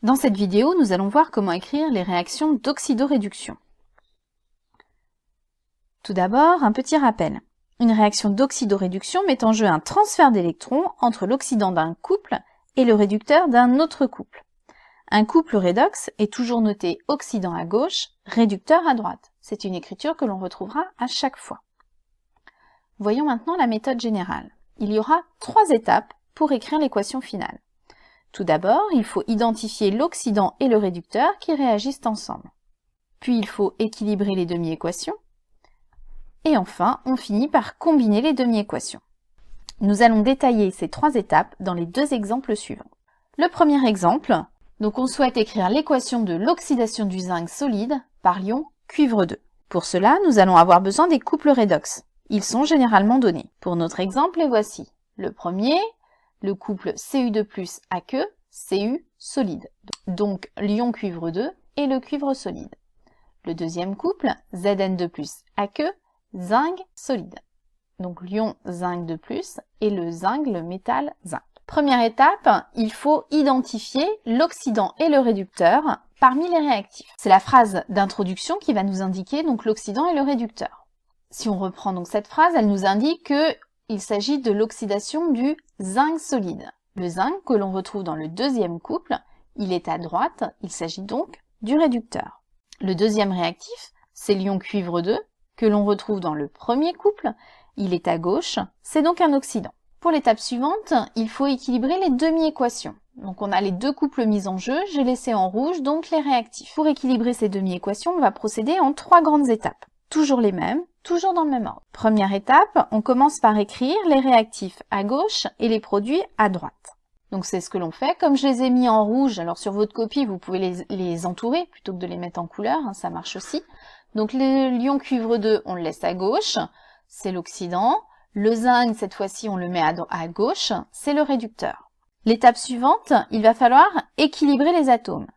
Dans cette vidéo, nous allons voir comment écrire les réactions d'oxydoréduction. Tout d'abord, un petit rappel. Une réaction d'oxydoréduction met en jeu un transfert d'électrons entre l'oxydant d'un couple et le réducteur d'un autre couple. Un couple redox est toujours noté oxydant à gauche, réducteur à droite. C'est une écriture que l'on retrouvera à chaque fois. Voyons maintenant la méthode générale. Il y aura 3 étapes pour écrire l'équation finale. Tout d'abord, il faut identifier l'oxydant et le réducteur qui réagissent ensemble. Puis il faut équilibrer les demi-équations. Et enfin, on finit par combiner les demi-équations. Nous allons détailler ces 3 étapes dans les 2 exemples suivants. Le premier exemple, donc on souhaite écrire l'équation de l'oxydation du zinc solide par l'ion cuivre 2. Pour cela, nous allons avoir besoin des couples redox. Ils sont généralement donnés. Pour notre exemple, les voici. Le premier, le couple Cu2+ aqueux, Cu solide. Donc l'ion cuivre 2 et le cuivre solide. Le deuxième couple, Zn2+ aqueux, zinc solide. Donc l'ion zinc 2+ et le zinc, le métal zinc. Première étape, il faut identifier l'oxydant et le réducteur parmi les réactifs. C'est la phrase d'introduction qui va nous indiquer donc l'oxydant et le réducteur. Si on reprend donc cette phrase, elle nous indique qu'il s'agit de l'oxydation du zinc solide. Le zinc que l'on retrouve dans le deuxième couple, il est à droite, il s'agit donc du réducteur. Le deuxième réactif, c'est l'ion cuivre 2 que l'on retrouve dans le premier couple, il est à gauche, c'est donc un oxydant. Pour l'étape suivante, il faut équilibrer les demi-équations. Donc on a les 2 couples mis en jeu, j'ai laissé en rouge donc les réactifs. Pour équilibrer ces demi-équations, on va procéder en 3 grandes étapes. Toujours les mêmes, toujours dans le même ordre. Première étape, on commence par écrire les réactifs à gauche et les produits à droite. Donc c'est ce que l'on fait. Comme je les ai mis en rouge, alors sur votre copie, vous pouvez les entourer plutôt que de les mettre en couleur, ça marche aussi. Donc le l'ion cuivre 2, on le laisse à gauche, c'est l'oxydant. Le zinc, cette fois-ci, on le met à gauche, c'est le réducteur. L'étape suivante, il va falloir équilibrer les atomes.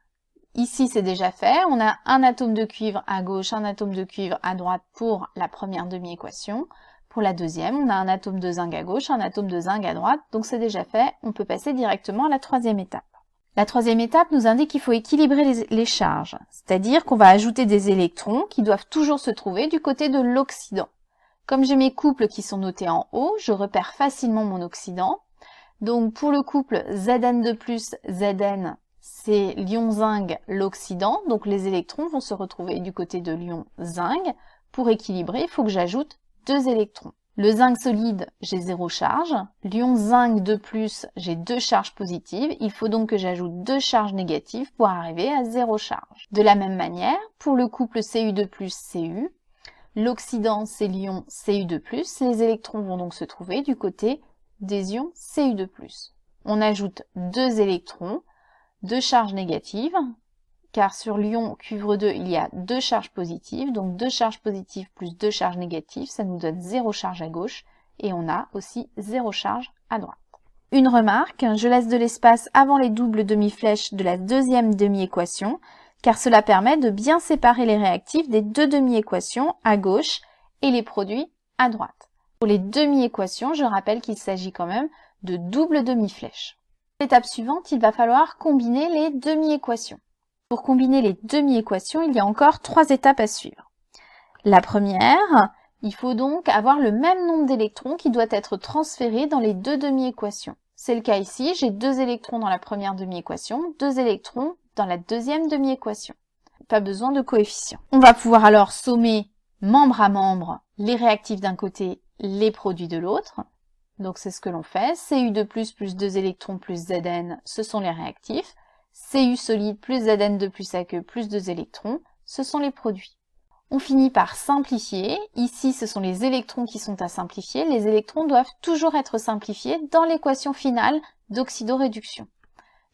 Ici, c'est déjà fait. On a un atome de cuivre à gauche, un atome de cuivre à droite pour la première demi-équation. Pour la deuxième, on a un atome de zinc à gauche, un atome de zinc à droite. Donc, c'est déjà fait. On peut passer directement à la 3e étape. La 3e étape nous indique qu'il faut équilibrer les charges. C'est-à-dire qu'on va ajouter des électrons qui doivent toujours se trouver du côté de l'oxydant. Comme j'ai mes couples qui sont notés en haut, je repère facilement mon oxydant. Donc, pour le couple Zn2+, Zn, c'est l'ion zinc, l'oxydant, donc les électrons vont se retrouver du côté de l'ion zinc. Pour équilibrer, il faut que j'ajoute 2 électrons. Le zinc solide, j'ai 0 charge. L'ion zinc 2+, j'ai 2 charges positives. Il faut donc que j'ajoute 2 charges négatives pour arriver à 0 charge. De la même manière, pour le couple Cu2+, Cu, l'oxydant, c'est l'ion Cu2+. Les électrons vont donc se trouver du côté des ions Cu2+. On ajoute 2 électrons, 2 charges négatives, car sur l'ion cuivre 2, il y a 2 charges positives, donc 2 charges positives plus 2 charges négatives, ça nous donne 0 charge à gauche, et on a aussi 0 charge à droite. Une remarque, je laisse de l'espace avant les doubles demi-flèches de la 2e demi-équation, car cela permet de bien séparer les réactifs des 2 demi-équations à gauche et les produits à droite. Pour les demi-équations, je rappelle qu'il s'agit quand même de doubles demi-flèches. L'étape suivante, il va falloir combiner les demi-équations. Pour combiner les demi-équations, il y a encore 3 étapes à suivre. La première, il faut donc avoir le même nombre d'électrons qui doit être transféré dans les 2 demi-équations. C'est le cas ici, j'ai 2 électrons dans la première demi-équation, 2 électrons dans la 2e demi-équation. Pas besoin de coefficient. On va pouvoir alors sommer membre à membre les réactifs d'un côté, les produits de l'autre. Donc c'est ce que l'on fait. Cu2+ plus 2 électrons plus Zn, ce sont les réactifs. Cu solide plus Zn2+ aqueux plus 2 électrons, ce sont les produits. On finit par simplifier. Ici, ce sont les électrons qui sont à simplifier. Les électrons doivent toujours être simplifiés dans l'équation finale d'oxydoréduction.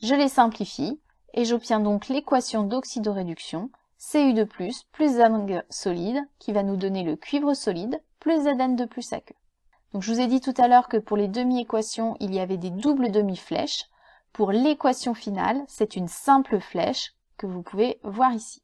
Je les simplifie et j'obtiens donc l'équation d'oxydoréduction Cu2+ plus zinc solide qui va nous donner le cuivre solide plus Zn2+ aqueux. Donc je vous ai dit tout à l'heure que pour les demi-équations, il y avait des doubles demi-flèches. Pour l'équation finale, c'est une simple flèche que vous pouvez voir ici.